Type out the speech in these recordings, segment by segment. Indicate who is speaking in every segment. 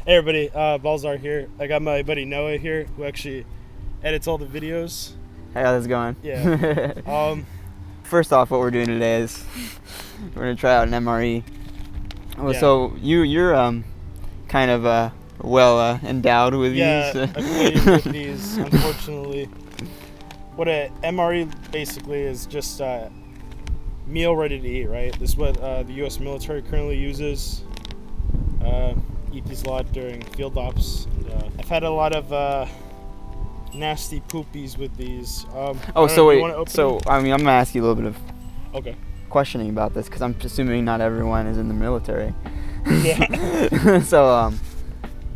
Speaker 1: Hey everybody, Balzar here. I got my buddy Noah here, who actually edits all the videos.
Speaker 2: Hey, how's it going?
Speaker 1: Yeah.
Speaker 2: First off, what we're doing today is we're gonna try out an MRE. Oh,
Speaker 1: Yeah.
Speaker 2: so you're kind of well endowed with
Speaker 1: Yeah,
Speaker 2: these.
Speaker 1: I'm familiar with these, unfortunately. What a MRE basically is just meal ready to eat, right? This is what the U.S. military currently uses. Eat these a lot during field ops. And, I've had a lot of nasty poopies with these.
Speaker 2: I'm gonna ask you a little bit of
Speaker 1: Okay.
Speaker 2: questioning about this because I'm assuming not everyone is in the military.
Speaker 1: Yeah.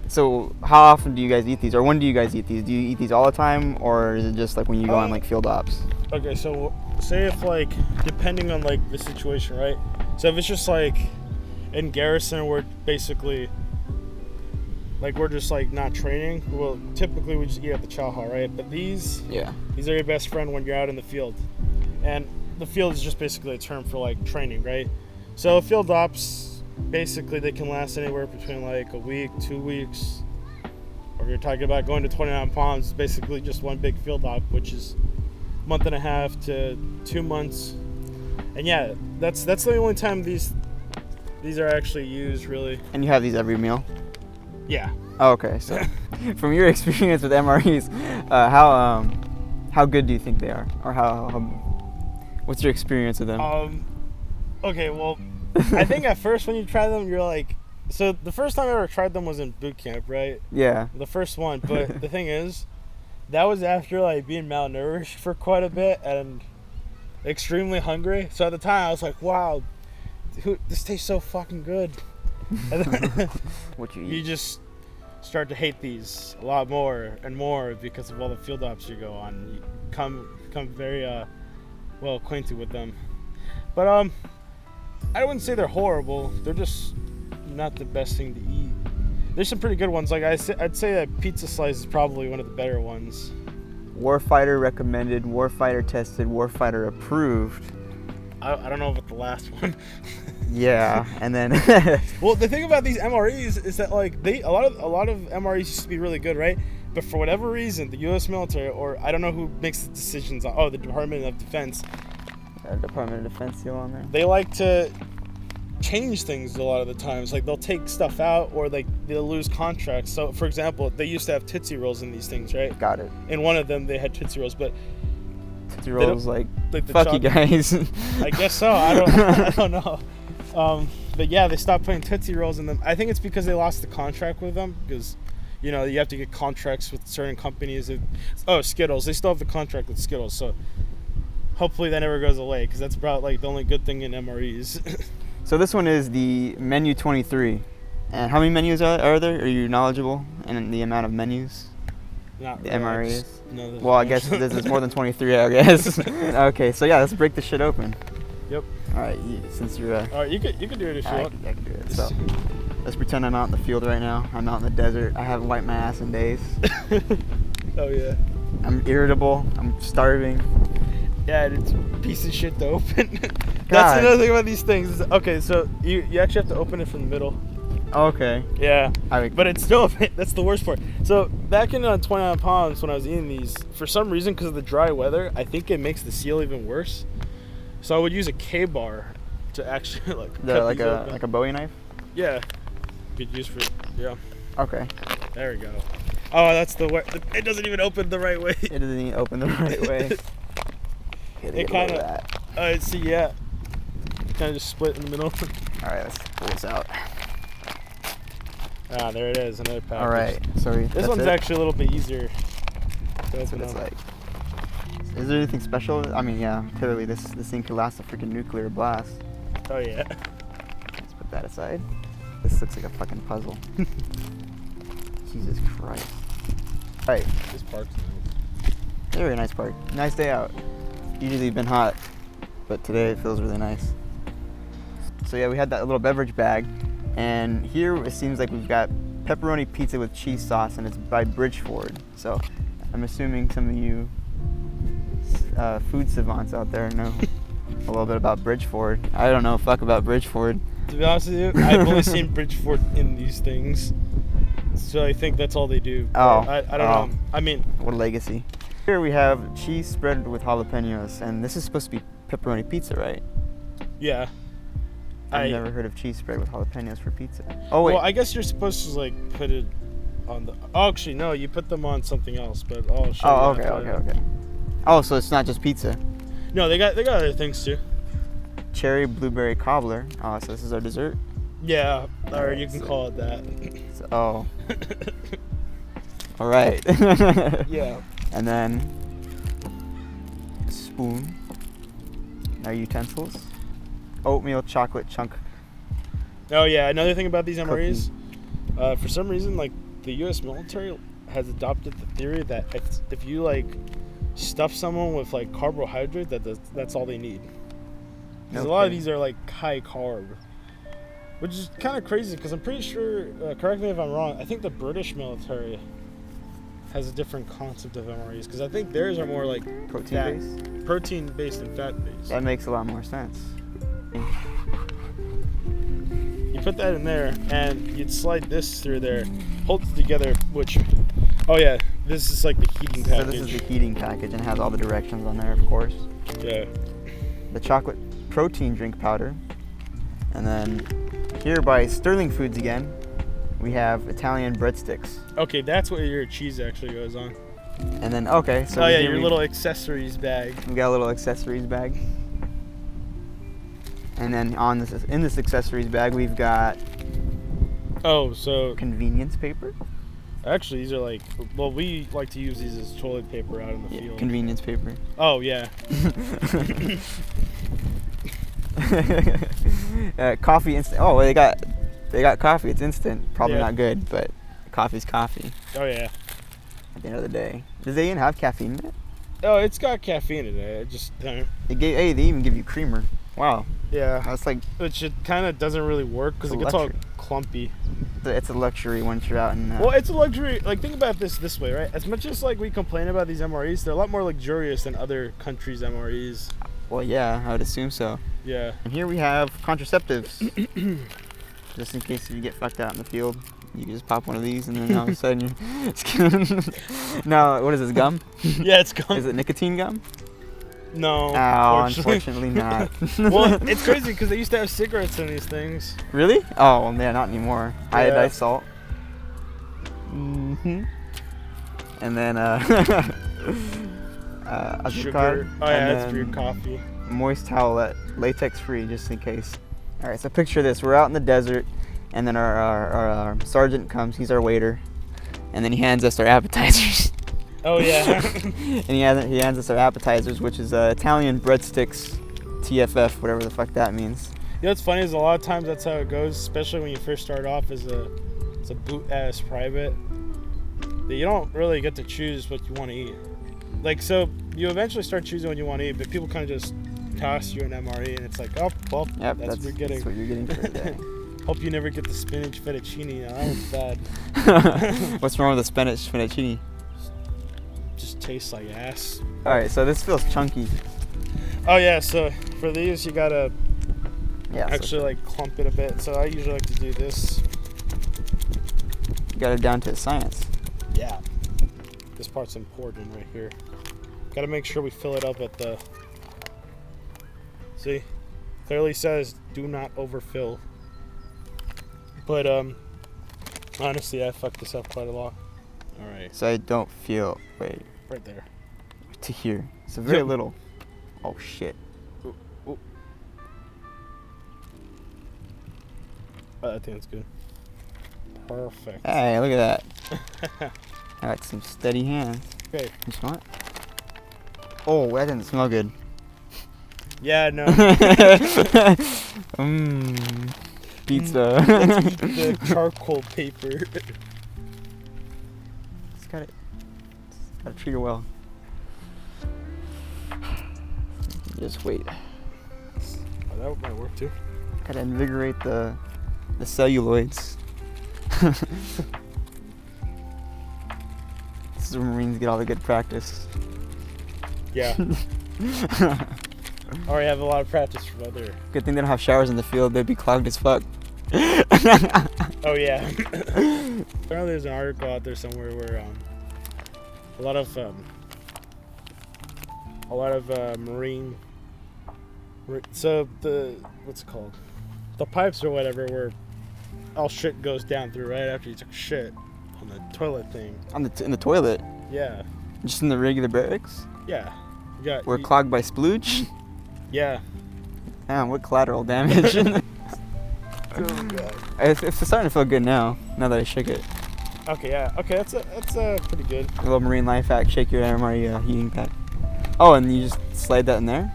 Speaker 2: So how often do you guys eat these, or when do you guys eat these? Do you eat these all the time, or is it just like when you go on like field ops?
Speaker 1: Okay, so say if like depending on like the situation, right? So if it's just like in garrison, we're basically like we're just like not training. Well, typically we just eat at the chow hall, right? But these are your best friend when you're out in the field, and the field is just basically a term for like training, right? So field ops basically they can last anywhere between like a week, 2 weeks, or if you're talking about going to 29 Palms, it's basically just one big field op, which is a month and a half to 2 months. And yeah, that's the only time these are actually used, really.
Speaker 2: And you have these every meal?
Speaker 1: Yeah.
Speaker 2: Oh, okay. So, from your experience with MREs, how good do you think they are, or what's your experience with them?
Speaker 1: Okay, well, I think at first when you try them, you're like, so the first time I ever tried them was in boot camp, right?
Speaker 2: Yeah.
Speaker 1: The first one, but the thing is, that was after like being malnourished for quite a bit and extremely hungry. So at the time, I was like, wow, dude, this tastes so fucking good. And then
Speaker 2: What you eat?
Speaker 1: you just start to hate these a lot more and more because of all the field ops you go on. You become very well acquainted with them. But I wouldn't say they're horrible. They're just not the best thing to eat. There's some pretty good ones. Like I'd say that pizza slice is probably one of the better ones.
Speaker 2: Warfighter recommended, warfighter tested, warfighter approved.
Speaker 1: I don't know about the last one.
Speaker 2: Yeah, and then
Speaker 1: Well, the thing about these MREs is that like a lot of MREs used to be really good, right? But for whatever reason, the U.S. military, or I don't know who makes the decisions on, the Department of Defense.
Speaker 2: Department of Defense seal on there.
Speaker 1: They like to change things a lot of the times. Like they'll take stuff out, or like they'll lose contracts. So, for example, they used to have Tootsie Rolls in these things, right?
Speaker 2: Got it.
Speaker 1: In one of them, they had Tootsie Rolls, but
Speaker 2: Tootsie Rolls like
Speaker 1: the
Speaker 2: fuck you guys.
Speaker 1: I guess so. I don't know. But yeah, they stopped putting Tootsie Rolls in them. I think it's because they lost the contract with them, because you have to get contracts with certain companies. Skittles. They still have the contract with Skittles, so hopefully that never goes away, because that's about like the only good thing in MREs.
Speaker 2: So this one is the menu 23. And how many menus are there? Are you knowledgeable in the amount of menus?
Speaker 1: Not
Speaker 2: The
Speaker 1: really.
Speaker 2: MREs?
Speaker 1: No,
Speaker 2: Well, I guess this is more than 23, I guess. Okay, so yeah, let's break this shit open.
Speaker 1: Yep.
Speaker 2: All right, since you're
Speaker 1: All right, you could do it if you want.
Speaker 2: I can do it. So let's pretend I'm out in the field right now. I'm out in the desert. I haven't wiped my ass in days.
Speaker 1: Oh yeah.
Speaker 2: I'm irritable. I'm starving.
Speaker 1: Yeah, and it's a piece of shit to open. That's another thing about these things. Okay, so you actually have to open it from the middle.
Speaker 2: Okay.
Speaker 1: Yeah. But it's still that's the worst part. So back in 29 Palms when I was eating these, for some reason because of the dry weather, I think it makes the seal even worse. So I would use a K-bar to actually
Speaker 2: like a Bowie knife.
Speaker 1: Yeah. You could use for
Speaker 2: Okay.
Speaker 1: There we go. Oh, that's the way. It doesn't even open the right way.
Speaker 2: It doesn't even open the right way.
Speaker 1: It kind of. See, yeah. Kind of just split in the middle.
Speaker 2: All right, let's pull this out.
Speaker 1: Ah, there it is, another package.
Speaker 2: All right, sorry.
Speaker 1: This one's actually a little bit easier.
Speaker 2: That's what it's like. Is there anything special? I mean, yeah, clearly this thing could last a freaking nuclear blast.
Speaker 1: Oh yeah.
Speaker 2: Let's put that aside. This looks like a fucking puzzle. Jesus Christ. All right.
Speaker 1: This park's
Speaker 2: Very nice park. Nice day out. Usually been hot, but today it feels really nice. So yeah, we had that little beverage bag, and here it seems like we've got pepperoni pizza with cheese sauce, and it's by Bridgeford. So I'm assuming some of you food savants out there know a little bit about Bridgeford. I don't know fuck about Bridgeford.
Speaker 1: To be honest with you, I've only seen Bridgeford in these things. So I think that's all they do.
Speaker 2: Oh.
Speaker 1: I don't know. I mean,
Speaker 2: What a legacy. Here we have cheese spread with jalapenos, and this is supposed to be pepperoni pizza, right?
Speaker 1: yeah.
Speaker 2: I've never heard of cheese spread with jalapenos for pizza. Oh wait.
Speaker 1: Well, I guess you're supposed to like put it on the. Oh, actually, no. You put them on something else, but I'll show
Speaker 2: Oh,
Speaker 1: you.
Speaker 2: okay. Oh, so it's not just pizza.
Speaker 1: No, they got other things too.
Speaker 2: Cherry blueberry cobbler. Oh, so this is our dessert.
Speaker 1: Yeah, or
Speaker 2: Alright,
Speaker 1: you can
Speaker 2: so-
Speaker 1: call it that.
Speaker 2: So, oh. All right.
Speaker 1: Yeah.
Speaker 2: And then spoon. Our utensils. Oatmeal chocolate chunk.
Speaker 1: Oh yeah, another thing about these MREs, for some reason, like the U.S. military has adopted the theory that if you like stuff someone with like carbohydrate, that's all they need. Because a lot of
Speaker 2: Okay.
Speaker 1: these are like high carb, which is kind of crazy. Because I'm pretty sure, correct me if I'm wrong, I think the British military has a different concept of MREs. Because I think theirs are more like protein based and fat based.
Speaker 2: That makes a lot more sense.
Speaker 1: You put that in there, and you'd slide this through there, hold it together, which, oh yeah, this is like the heating
Speaker 2: So
Speaker 1: package.
Speaker 2: this is the heating package and has all the directions on there, of course.
Speaker 1: Yeah.
Speaker 2: The chocolate protein drink powder. And then here by Sterling Foods again, we have Italian breadsticks.
Speaker 1: Okay, that's what your cheese actually goes on.
Speaker 2: And then, okay, so
Speaker 1: Oh yeah,
Speaker 2: here
Speaker 1: your
Speaker 2: we-
Speaker 1: little accessories bag.
Speaker 2: We got a little accessories bag. And then in this accessories bag, we've got
Speaker 1: Oh, so
Speaker 2: convenience paper.
Speaker 1: actually these are like, well, we like to use these as toilet paper out in the field.
Speaker 2: Convenience paper.
Speaker 1: Oh yeah.
Speaker 2: Coffee instant. Oh, they got coffee. It's instant. Probably
Speaker 1: Yeah.
Speaker 2: not good, but coffee's coffee
Speaker 1: Oh yeah.
Speaker 2: at the end of the day. Does they even have caffeine in it?
Speaker 1: Oh, it's got caffeine in it. It just
Speaker 2: They even give you creamer. Wow,
Speaker 1: yeah,
Speaker 2: that's like
Speaker 1: which it kind of doesn't really work because
Speaker 2: It's
Speaker 1: it
Speaker 2: a
Speaker 1: gets all
Speaker 2: luxury.
Speaker 1: clumpy.
Speaker 2: it's a luxury once you're out in.
Speaker 1: Well, it's a luxury. Like, think about this way, right? As much as like we complain about these MREs, they're a lot more luxurious than other countries' MREs.
Speaker 2: Well, yeah, I would assume so.
Speaker 1: Yeah.
Speaker 2: And here we have contraceptives, just in case you get fucked out in the field. You can just pop one of these, and then all of a sudden you're. No, what is this, gum?
Speaker 1: Yeah, it's gum.
Speaker 2: Is it nicotine gum?
Speaker 1: No.
Speaker 2: Oh, unfortunately not.
Speaker 1: Well, it's crazy because they used to have cigarettes in these things.
Speaker 2: Really? Oh, yeah, not anymore.
Speaker 1: Yeah.
Speaker 2: Iodized salt. Mm-hmm. And then,
Speaker 1: Sugar. Oh yeah, that's for your coffee.
Speaker 2: Moist towelette, latex free, just in case. All right, so picture this: we're out in the desert, and then our sergeant comes. He's our waiter, and then he hands us our appetizers.
Speaker 1: Oh yeah.
Speaker 2: And he hands us our appetizers, which is Italian breadsticks, TFF, whatever the fuck that means.
Speaker 1: You know what's funny is a lot of times that's how it goes, especially when you first start off as a boot ass private. That you don't really get to choose what you want to eat. Like, so you eventually start choosing what you want to eat, but people kind of just toss you an MRE, and it's like, oh well,
Speaker 2: Yep,
Speaker 1: that's what you're getting.
Speaker 2: That's what you're getting for the day.
Speaker 1: Hope you never get the spinach fettuccine. That was bad.
Speaker 2: What's wrong with the spinach fettuccine?
Speaker 1: Just tastes like ass.
Speaker 2: All right, so this feels chunky.
Speaker 1: Oh yeah, so for these you gotta
Speaker 2: Yeah. so
Speaker 1: actually like clump it a bit. So I usually like to do this.
Speaker 2: you got it down to a science.
Speaker 1: Yeah. This part's important right here. Gotta make sure we fill it up at the. See, clearly says do not overfill. But honestly, I fucked this up quite a lot. All right,
Speaker 2: So I don't feel. Wait.
Speaker 1: right there.
Speaker 2: To here. So very
Speaker 1: Yep.
Speaker 2: little. Oh shit.
Speaker 1: Ooh. I think that's good. Perfect.
Speaker 2: Hey, look at that. I got some steady hands.
Speaker 1: Okay.
Speaker 2: You smell it? Oh, that didn't smell good.
Speaker 1: Yeah, no.
Speaker 2: Mmm. Pizza.
Speaker 1: Let's eat the charcoal paper.
Speaker 2: It's gotta treat it well. Just wait.
Speaker 1: Oh, that might work too.
Speaker 2: Gotta invigorate the celluloids. This is where Marines get all the good practice.
Speaker 1: Yeah. Already have a lot of practice from other.
Speaker 2: Good thing they don't have showers in the field. They'd be clogged as fuck.
Speaker 1: Oh yeah. Apparently, there's an article out there somewhere where a lot of marine. So what's it called? The pipes or whatever, where all shit goes down through right after you took a shit on the toilet thing.
Speaker 2: In the toilet.
Speaker 1: Yeah.
Speaker 2: Just in the regular barracks.
Speaker 1: Yeah.
Speaker 2: We're clogged by splooge.
Speaker 1: Yeah.
Speaker 2: Damn, what collateral damage.
Speaker 1: Oh god.
Speaker 2: It's starting to feel good now that I shook it.
Speaker 1: Okay, yeah. Okay, that's pretty good.
Speaker 2: A little marine life hack, shake your MRE heating pack. Oh, and you just slide that in there?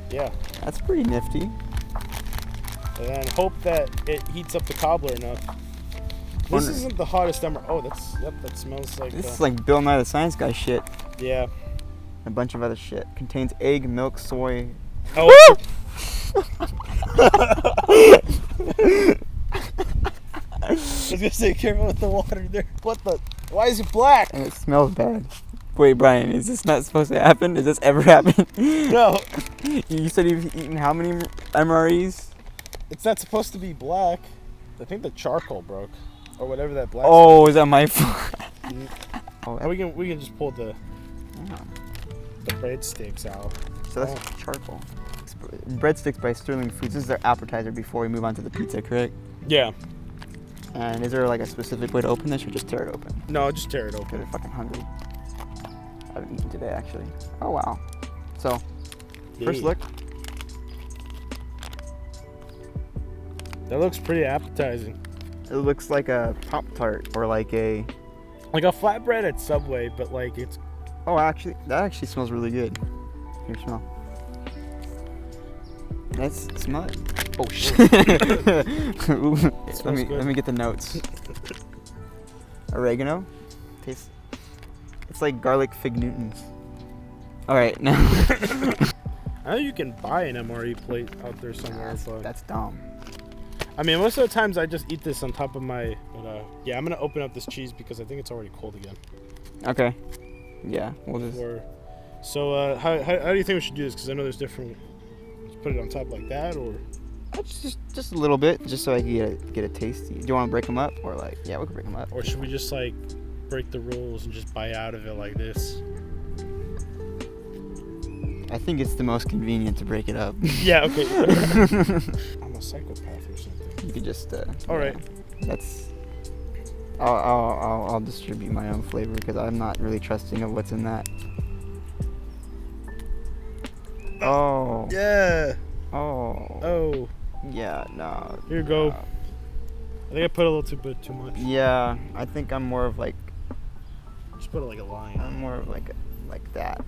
Speaker 1: Yeah.
Speaker 2: That's pretty nifty.
Speaker 1: And then hope that it heats up the cobbler enough. This isn't the hottest MRE. Oh, that smells like...
Speaker 2: This is like Bill Nye the Science Guy shit.
Speaker 1: Yeah.
Speaker 2: A bunch of other shit. Contains egg, milk, soy.
Speaker 1: Oh! I was gonna say, careful with the water there. What the? Why is it black?
Speaker 2: And it smells bad. Wait, Brian, is this not supposed to happen? Does this ever happen?
Speaker 1: No.
Speaker 2: You said you've eaten how many MREs?
Speaker 1: It's not supposed to be black. I think the charcoal broke, or whatever that black.
Speaker 2: Oh, is that my fault?
Speaker 1: Oh, we can just pull the breadsticks out.
Speaker 2: So that's charcoal. Breadsticks by Sterling Foods. This is their appetizer before we move on to the pizza, correct?
Speaker 1: Yeah.
Speaker 2: And is there like a specific way to open this, or just tear it open?
Speaker 1: No, just tear it
Speaker 2: Because
Speaker 1: open.
Speaker 2: I'm fucking hungry. I haven't eaten today, actually. Oh wow. So, first look.
Speaker 1: That looks pretty appetizing.
Speaker 2: It looks like a Pop-Tart or like a...
Speaker 1: Like a flatbread at Subway, but like it's...
Speaker 2: Oh, actually, that actually smells really good. Here, smell. Let's smell it. Oh shit. Ooh, let me get the notes. Oregano. Tastes. It's like garlic fig Newtons. All right, now.
Speaker 1: I know you can buy an MRE plate out there somewhere, but
Speaker 2: that's dumb.
Speaker 1: I mean, most of the times I just eat this on top of my. But yeah, I'm gonna open up this cheese because I think it's already cold again.
Speaker 2: Okay. Yeah, we'll just.
Speaker 1: So how do you think we should do this? Because I know there's different. Put it on top like that, or
Speaker 2: just a little bit, just so I can get a tasty. Do you want to break them up, or like, yeah, we can break them up.
Speaker 1: Or should we just like break the rules and just bite out of it like this?
Speaker 2: I think it's the most convenient to break it up.
Speaker 1: Yeah. Okay. I'm a psychopath or something.
Speaker 2: You could just.
Speaker 1: All right.
Speaker 2: That's. I'll distribute my own flavor because I'm not really trusting of what's in that. Oh.
Speaker 1: Yeah.
Speaker 2: Oh.
Speaker 1: Oh.
Speaker 2: Yeah, no.
Speaker 1: Here you go. I think I put a little too much.
Speaker 2: Yeah, I think I'm more of like.
Speaker 1: Just put it like a line.
Speaker 2: I'm more of like that.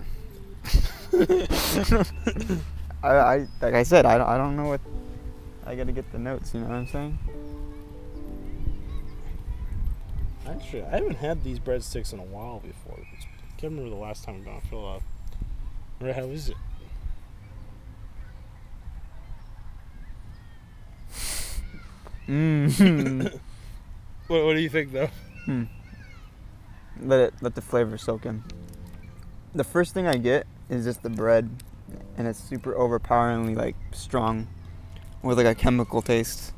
Speaker 2: I like I said, I don't know what. I gotta get the notes. You know what I'm saying?
Speaker 1: Actually, I haven't had these breadsticks in a while before. I can't remember the last time I'm gonna fill up. Or how is it? What do you think though?
Speaker 2: Let the flavor soak in. The first thing I get is just the bread, and it's super overpoweringly like strong, with like a chemical taste.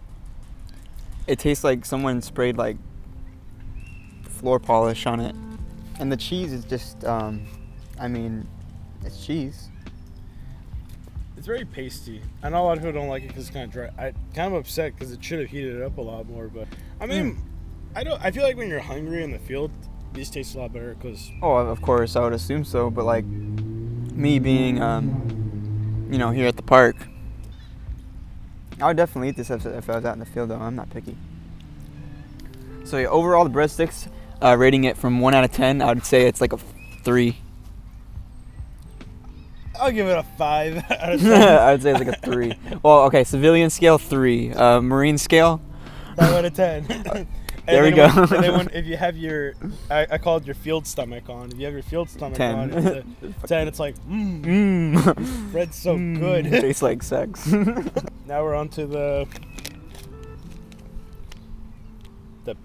Speaker 2: It tastes like someone sprayed like floor polish on it, and the cheese is just, I mean, it's cheese.
Speaker 1: It's very pasty. I know a lot of people don't like it because it's kind of dry. I'm kind of upset because it should have heated it up a lot more. But I mean, I feel like when you're hungry in the field, these taste a lot better because.
Speaker 2: Oh, of course, I would assume so. But like me being, here at the park, I would definitely eat this if I was out in the field. Though I'm not picky. So yeah, overall, the breadsticks, rating it from 1 out of 10, I would say it's like a 3.
Speaker 1: I'll give it a 5 out of 10.
Speaker 2: I'd say it's like a 3. Well, okay, civilian scale 3, marine scale
Speaker 1: 5 out of 10.
Speaker 2: There we go.
Speaker 1: And then if you have your, I call it your field stomach on. If you have your field stomach
Speaker 2: 10.
Speaker 1: on, it's a 10. It's like, bread's so good.
Speaker 2: Tastes like sex.
Speaker 1: Now we're on to the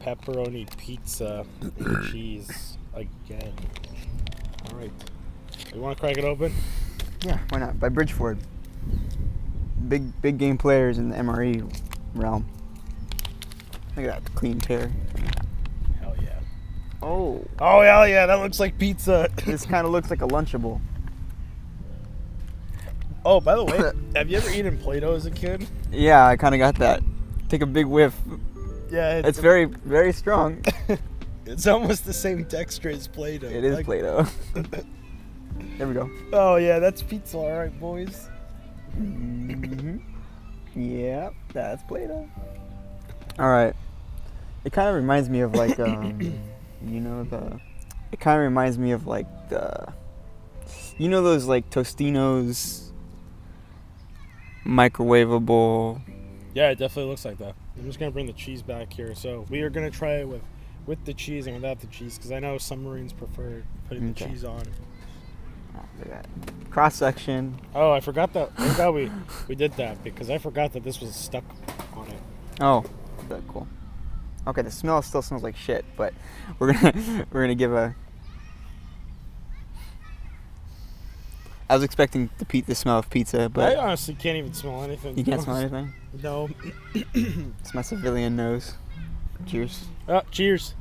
Speaker 1: Pepperoni Pizza and cheese again. All right. You want to crack it open?
Speaker 2: Yeah, why not? By Bridgeford. Big game players in the MRE realm. Look at that clean tear.
Speaker 1: Hell yeah.
Speaker 2: Oh,
Speaker 1: Oh, hell yeah, that looks like pizza.
Speaker 2: this kind of looks like a Lunchable.
Speaker 1: Oh, by the way, have you ever eaten Play-Doh as a kid?
Speaker 2: Yeah, I kind of got that. Take a big whiff.
Speaker 1: Yeah.
Speaker 2: It's very, very strong.
Speaker 1: It's almost the same texture as Play-Doh.
Speaker 2: It is Play-Doh. There we go.
Speaker 1: Oh, yeah, that's pizza, all right, boys.
Speaker 2: Mm-hmm. Yeah, that's Play-Doh. All right. It kind of reminds me of like, you know, it kind of reminds me of like you know those like Tostinos microwavable.
Speaker 1: Yeah, it definitely looks like that. I'm just going to bring the cheese back here. So we are going to try it with the cheese and without the cheese, because I know some Marines prefer putting the cheese on.
Speaker 2: Oh, look at that. Cross section.
Speaker 1: Oh, I forgot that. I forgot we did that, because I forgot that this was stuck on it.
Speaker 2: Oh, that's cool. Okay, the smell still smells like shit, but we're gonna give a. I was expecting the smell of pizza, but
Speaker 1: I honestly can't even smell anything.
Speaker 2: you can't smell anything.
Speaker 1: No.
Speaker 2: It's my civilian nose. Cheers.
Speaker 1: Cheers.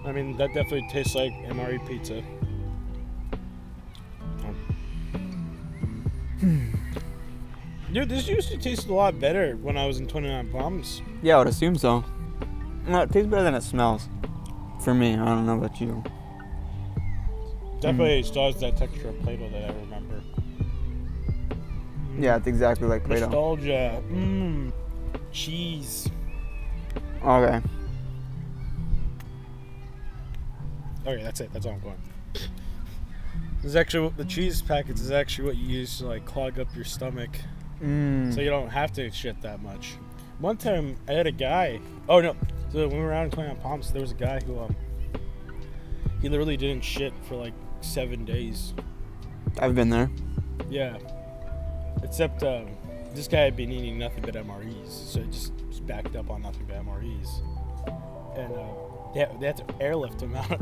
Speaker 1: I mean, that definitely tastes like MRE pizza. Dude, this used to taste a lot better when I was in 29 Palms.
Speaker 2: Yeah, I would assume so. No, it tastes better than it smells. For me, I don't know about you.
Speaker 1: Definitely still has that texture of Play-Doh that I remember.
Speaker 2: Yeah, it's exactly like Play-Doh.
Speaker 1: Nostalgia. Cheese.
Speaker 2: Okay.
Speaker 1: Okay, that's it. That's all I'm going. This is actually the cheese packets is actually what you use to like clog up your stomach, so you don't have to shit that much. One time I had a guy. Oh no! So when we were out in 29 Palms, there was a guy who he literally didn't shit for like 7 days.
Speaker 2: I've been there.
Speaker 1: Yeah. Except this guy had been eating nothing but MREs, so he just was backed up on nothing but MREs, and they had to airlift him out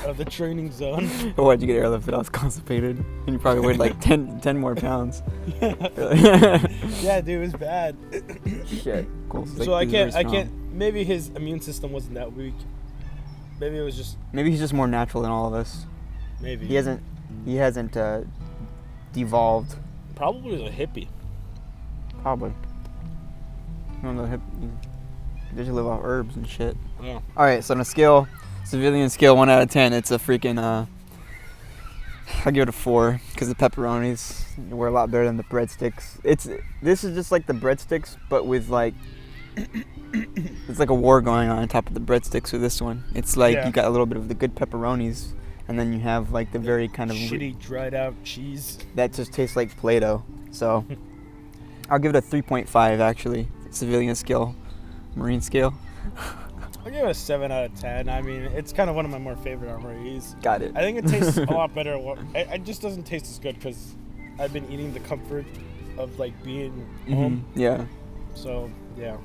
Speaker 1: of the training zone.
Speaker 2: Why'd you get airlifted? I was constipated, and you probably weighed like 10 more pounds.
Speaker 1: Yeah, dude, it was bad.
Speaker 2: Shit. Cool.
Speaker 1: So I can't. Maybe his immune system wasn't that weak. Maybe it was just.
Speaker 2: Maybe he's just more natural than all of us.
Speaker 1: Maybe
Speaker 2: he hasn't devolved.
Speaker 1: Probably was a hippie.
Speaker 2: Probably. I don't know. They just live off herbs and shit.
Speaker 1: Yeah.
Speaker 2: All right. So on a scale, civilian scale, 1 out of 10, it's a freaking. I'll give it a 4 because the pepperonis were a lot better than the breadsticks. This is just like the breadsticks, but with like. It's like a war going on top of the breadsticks with this one. It's like you got a little bit of the good pepperonis, and then you have like the very kind of
Speaker 1: shitty dried out cheese
Speaker 2: that just tastes like Play-Doh. So I'll give it a 3.5 actually. Civilian scale, Marine scale.
Speaker 1: I'll give it a 7 out of 10. I mean, it's kind of one of my more favorite MREs.
Speaker 2: Got it.
Speaker 1: I think it tastes a lot better. It just doesn't taste as good because I've been eating the comfort of like being home.
Speaker 2: Yeah.
Speaker 1: So yeah.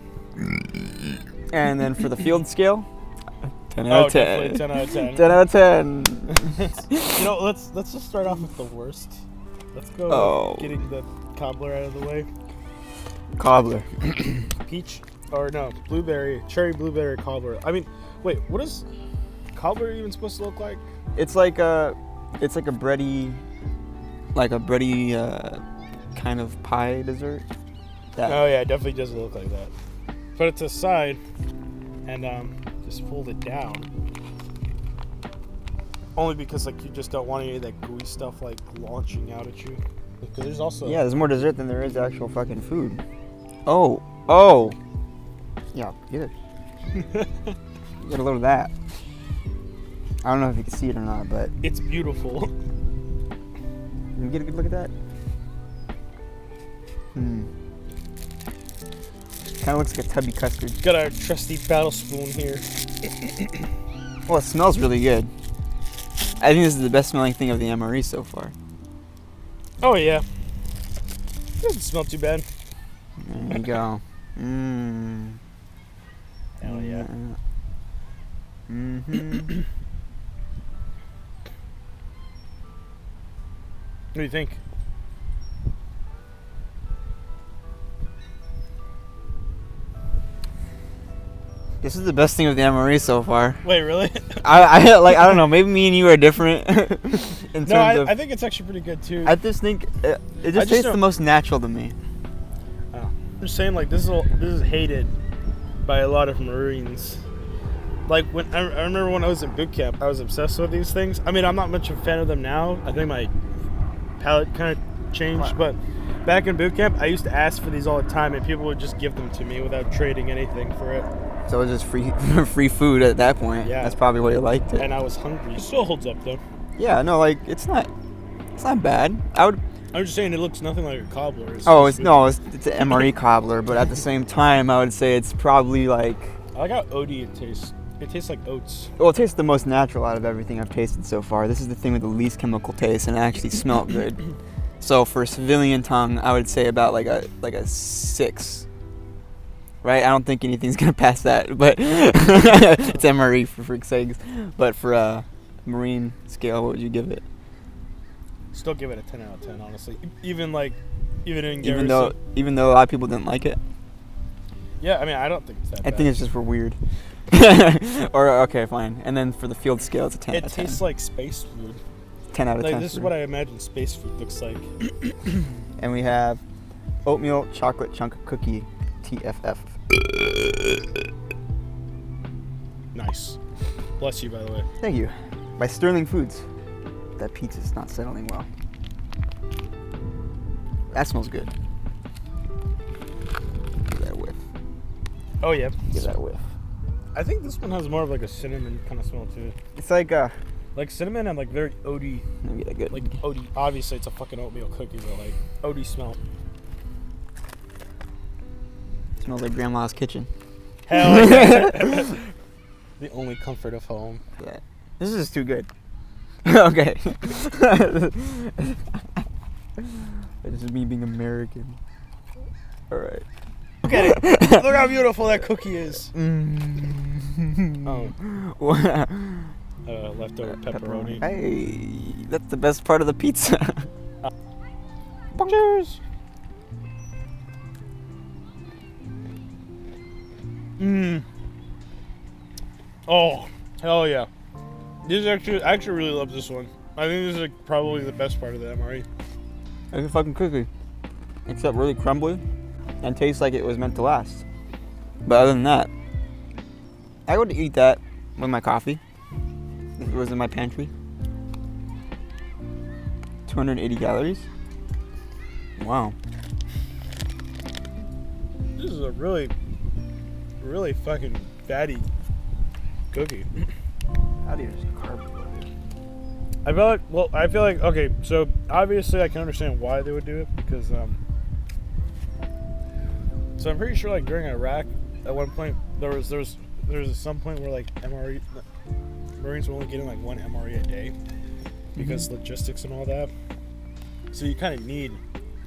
Speaker 2: And then for the field scale, 10 out of 10.
Speaker 1: Definitely 10 out of 10.
Speaker 2: 10 out of 10.
Speaker 1: You know, let's just start off with the worst. Let's go getting the cobbler out of the way.
Speaker 2: Cobbler.
Speaker 1: Peach, or no, cherry blueberry cobbler. I mean, wait, what is cobbler even supposed to look like?
Speaker 2: It's like a bready kind of pie dessert.
Speaker 1: Oh yeah, it definitely doesn't look like that. Put it to the side and just fold it down. Only because like you just don't want any of that gooey stuff like launching out at you. Because there's also
Speaker 2: there's more dessert than there is actual fucking food. Oh. Yeah, get it. Get a little of that. I don't know if you can see it or not, but
Speaker 1: it's beautiful.
Speaker 2: Can you get a good look at that? Kind of looks like a tubby custard.
Speaker 1: Got our trusty battle spoon here.
Speaker 2: Well, it smells really good. I think this is the best smelling thing of the MRE so far.
Speaker 1: Oh yeah. Doesn't smell too bad.
Speaker 2: There you go.
Speaker 1: Hell yeah. do you think?
Speaker 2: This is the best thing with the MRE so far.
Speaker 1: Wait, really?
Speaker 2: I don't know. Maybe me and you are different. In terms of,
Speaker 1: I think it's actually pretty good too.
Speaker 2: I just think it just tastes the most natural to me.
Speaker 1: Oh. I'm just saying, like, this is hated by a lot of Marines. Like, when I remember when I was in boot camp, I was obsessed with these things. I mean, I'm not much of a fan of them now. I think my palate kind of changed, but back in boot camp, I used to ask for these all the time, and people would just give them to me without trading anything for it.
Speaker 2: So it was just free food at that point.
Speaker 1: Yeah.
Speaker 2: That's probably why you liked it.
Speaker 1: And I was hungry. It still holds up, though.
Speaker 2: Yeah, no, like, it's not bad.
Speaker 1: I'm just saying it looks nothing like a cobbler.
Speaker 2: It's an MRE cobbler, but at the same time, I would say it's probably like...
Speaker 1: I like how oaty it tastes. It tastes like oats.
Speaker 2: Well, it tastes the most natural out of everything I've tasted so far. This is the thing with the least chemical taste, and it actually smelled good. So for civilian tongue, I would say about like a 6. Right? I don't think anything's gonna pass that, but it's MRE for freak's sakes. But for a Marine scale, what would you give it?
Speaker 1: Still give it a 10 out of 10, honestly. Even in garrison.
Speaker 2: Even though a lot of people didn't like it.
Speaker 1: Yeah, I mean, I don't think it's that bad.
Speaker 2: I think it's just for weird. Or okay, fine. And then for the field scale, it's a 10 out of 10.
Speaker 1: It tastes like space food.
Speaker 2: 10 out of 10.
Speaker 1: Like, this is what I imagine space food looks like.
Speaker 2: And we have oatmeal chocolate chunk cookie, TFF.
Speaker 1: Nice. Bless you, by the way.
Speaker 2: Thank you. By Sterling Foods. That pizza's not settling well. That smells good. Give that a whiff.
Speaker 1: Oh, yeah.
Speaker 2: Give that a whiff.
Speaker 1: I think this one has more of like a cinnamon kind of smell to it.
Speaker 2: It's like
Speaker 1: cinnamon and like very oaty.
Speaker 2: Maybe that good.
Speaker 1: Like oaty. Obviously, it's a fucking oatmeal cookie, but like oaty smell.
Speaker 2: Smells like grandma's kitchen.
Speaker 1: Hell yeah. The only comfort of home.
Speaker 2: Yeah. This is too good. Okay. This is me being American. Alright.
Speaker 1: Look at it. Look how beautiful that cookie is. Leftover pepperoni.
Speaker 2: Hey, that's the best part of the pizza.
Speaker 1: Cheers. Oh, hell yeah. I actually really love this one. I think this is like probably the best part of the MRE.
Speaker 2: It's a fucking cookie. Except really crumbly and tastes like it was meant to last. But other than that, I would eat that with my coffee if it was in my pantry. 280 calories. Wow.
Speaker 1: This is a really, really fucking fatty cookie.
Speaker 2: How do you just carb it?
Speaker 1: I feel like, okay, so obviously I can understand why they would do it because, so I'm pretty sure like during Iraq, at one point, there was some point where like Marines were only getting like 1 MRE a day because logistics and all that. So you kind of need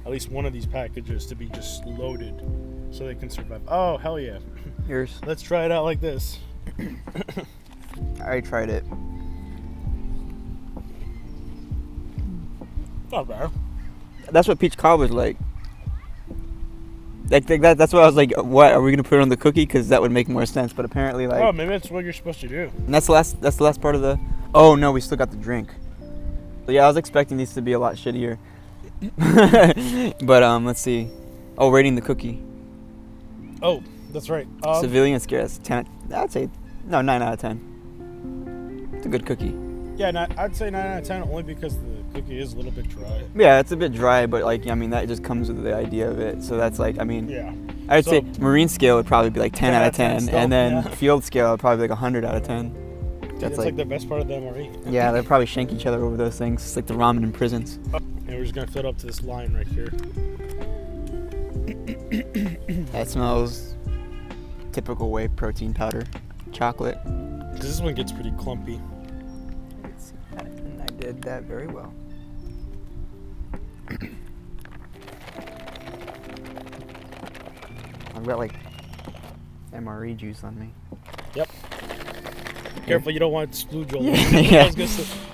Speaker 1: at least one of these packages to be just loaded so they can survive. Oh, hell yeah.
Speaker 2: Yours.
Speaker 1: Let's try it out like this.
Speaker 2: I already tried it.
Speaker 1: Not bad.
Speaker 2: That's what peach cobbler's like. That's what I was like. What are we gonna put it on the cookie? Because that would make more sense. But apparently, like.
Speaker 1: Oh, maybe that's what you're supposed to do.
Speaker 2: And that's the last part of the. Oh no, we still got the drink. So yeah, I was expecting these to be a lot shittier. But let's see. Oh, rating the cookie.
Speaker 1: Oh, that's right.
Speaker 2: Civilian scare. That's 10. I'd say 9 out of 10. It's a good cookie.
Speaker 1: Yeah, I'd say 9 out of 10 only because the cookie is a little bit dry.
Speaker 2: Yeah, it's a bit dry, but like I mean that just comes with the idea of it. So that's like
Speaker 1: Yeah.
Speaker 2: I'd say Marine scale would probably be like 10 out of 10,
Speaker 1: still,
Speaker 2: and then
Speaker 1: yeah.
Speaker 2: field scale would probably be like 100 out of 10.
Speaker 1: That's like the best part of the MRE.
Speaker 2: Yeah, they'll probably shank each other over those things. It's like the ramen in prisons.
Speaker 1: And we're just gonna fill it up to this line right here.
Speaker 2: That smells typical whey protein powder, chocolate.
Speaker 1: This one gets pretty clumpy.
Speaker 2: And I did that very well. I've got like MRE juice on me.
Speaker 1: Yep. Careful, you don't want to splooge all over.
Speaker 2: Yeah.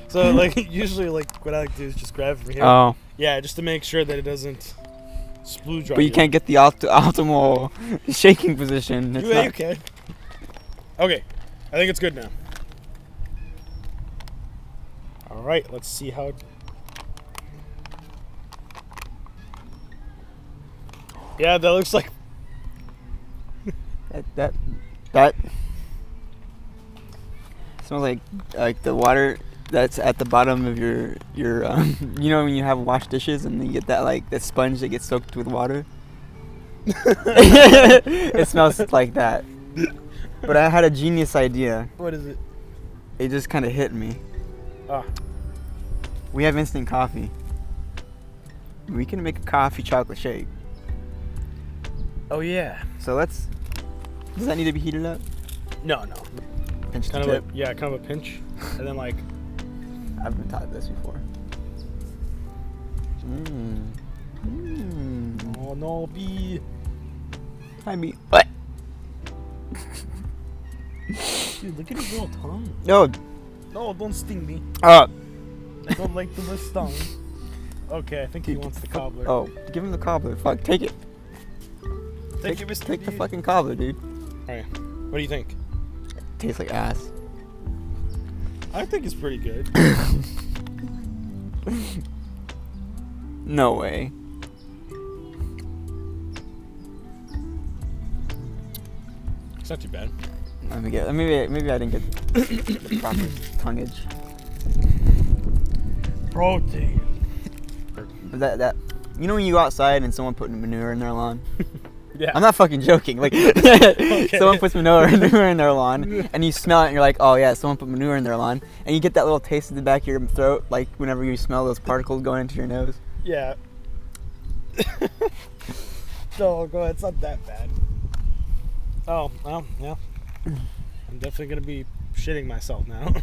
Speaker 1: So like usually like what I like to do is just grab it from here.
Speaker 2: Oh.
Speaker 1: Yeah, just to make sure that it doesn't splooge on
Speaker 2: But you can't get the optimal shaking position. It's not-
Speaker 1: Okay. Okay, I think it's good now. All right, let's see how it... Yeah, that looks like...
Speaker 2: That smells like the water that's at the bottom of your you know when you have washed dishes and you get that sponge that gets soaked with water. It smells like that. But I had a genius idea.
Speaker 1: What is it?
Speaker 2: It just kind of hit me.
Speaker 1: Ah.
Speaker 2: We have instant coffee. We can make a coffee chocolate shake.
Speaker 1: Oh, yeah.
Speaker 2: So let's... Does that need to be heated up?
Speaker 1: No.
Speaker 2: Pinch the
Speaker 1: Kind of
Speaker 2: tip.
Speaker 1: kind of a pinch. And then like...
Speaker 2: I've been taught this before.
Speaker 1: Oh, no, B.
Speaker 2: Hi, me. What?
Speaker 1: Dude, look at his little tongue.
Speaker 2: No.
Speaker 1: No, don't sting me.
Speaker 2: Uh.
Speaker 1: I don't like to be stung. Okay, I think he wants the cobbler.
Speaker 2: Oh, give him the cobbler. Fuck, take it.
Speaker 1: Thank you, Mr.
Speaker 2: Take the
Speaker 1: D.
Speaker 2: fucking cobbler, dude.
Speaker 1: Alright, what do you think?
Speaker 2: Tastes like ass.
Speaker 1: I think it's pretty good.
Speaker 2: No way.
Speaker 1: It's not too bad.
Speaker 2: Let me get. Maybe I didn't get the proper tongage.
Speaker 1: Protein.
Speaker 2: But that you know when you go outside and someone putting manure in their lawn?
Speaker 1: Yeah.
Speaker 2: I'm not fucking joking. Like someone puts manure in their lawn and you smell it and you're like, oh yeah, someone put manure in their lawn, and you get that little taste in the back of your throat, like whenever you smell those particles going into your nose.
Speaker 1: Yeah. No, go ahead. It's not that bad. Oh, well, yeah. I'm definitely gonna be shitting myself now.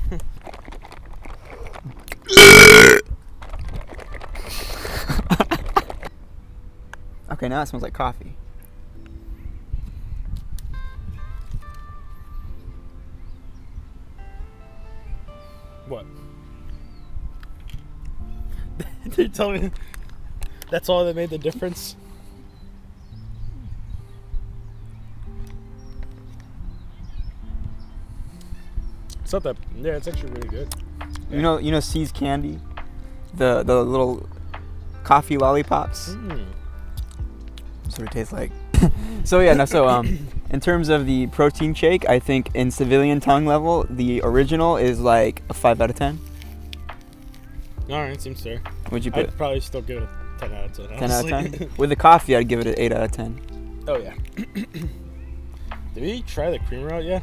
Speaker 2: Okay, now it smells like coffee.
Speaker 1: What? Did you tell me that's all that made the difference? It's not that. Yeah, it's actually really good.
Speaker 2: You know C's candy, the little coffee lollipops. That's what it tastes like. So yeah, no. So in terms of the protein shake, I think in civilian tongue level, the original is like a 5 out of 10.
Speaker 1: All right, seems fair.
Speaker 2: Would you put
Speaker 1: I'd probably still give it a 10 out of 10.
Speaker 2: 10 out of
Speaker 1: honestly.
Speaker 2: 10? With the coffee, I'd give it an 8 out of 10.
Speaker 1: Oh yeah. Did we try the creamer out yet?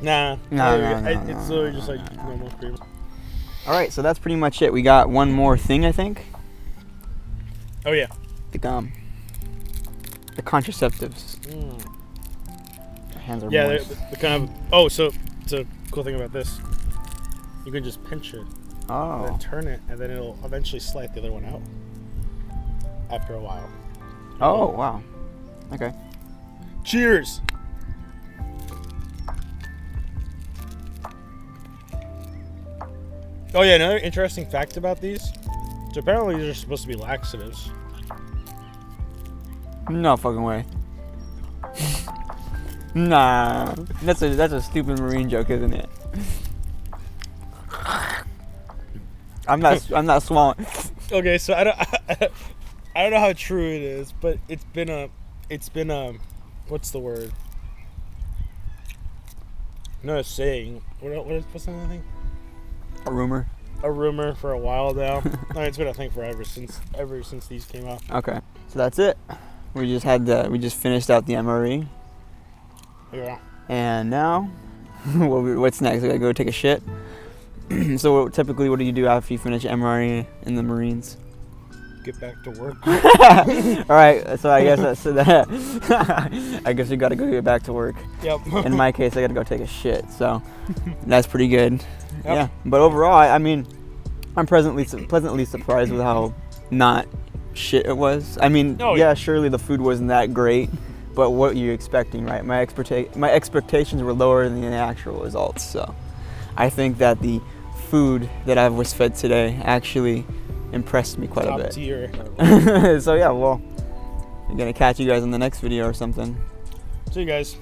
Speaker 1: Nah.
Speaker 2: No,
Speaker 1: It's literally just like normal creamer.
Speaker 2: All right, so that's pretty much it. We got one more thing, I think.
Speaker 1: Oh yeah.
Speaker 2: The gum. The contraceptives. My hands are
Speaker 1: Yeah,
Speaker 2: moist.
Speaker 1: they're kind of. Oh, so it's a cool thing about this. You can just pinch it, and
Speaker 2: Oh.
Speaker 1: then turn it, and then it'll eventually slide the other one out. After a while.
Speaker 2: Oh, wow. Okay.
Speaker 1: Cheers. Oh yeah, another interesting fact about these. So apparently these are supposed to be laxatives.
Speaker 2: No fucking way. Nah. That's a stupid marine joke, isn't it? I'm not swallowing.
Speaker 1: Okay, so I don't know how true it is, but it's been a what's the word? Not a saying. What's another thing?
Speaker 2: A rumor.
Speaker 1: A rumor for a while now. I mean, it's been a thing ever since these came out.
Speaker 2: Okay. So that's it. We just finished out the MRE.
Speaker 1: Yeah.
Speaker 2: And now, what's next? We gotta go take a shit. So typically, what do you do after you finish MRE in the Marines?
Speaker 1: Get back to work.
Speaker 2: All right. So I guess that's that. I guess we gotta go get back to work.
Speaker 1: Yep.
Speaker 2: In my case, I gotta go take a shit. So that's pretty good.
Speaker 1: Yep.
Speaker 2: Yeah. But overall, I mean, I'm pleasantly surprised with how not shit it was. I mean,
Speaker 1: Oh,
Speaker 2: yeah,
Speaker 1: yeah.
Speaker 2: surely the food wasn't that great, but what are you expecting, right? My expectations were lower than the actual results. So I think that the food that I was fed today actually impressed me quite a
Speaker 1: Top
Speaker 2: bit.
Speaker 1: tier.
Speaker 2: So yeah, well, I'm gonna catch you guys in the next video or something.
Speaker 1: See you guys.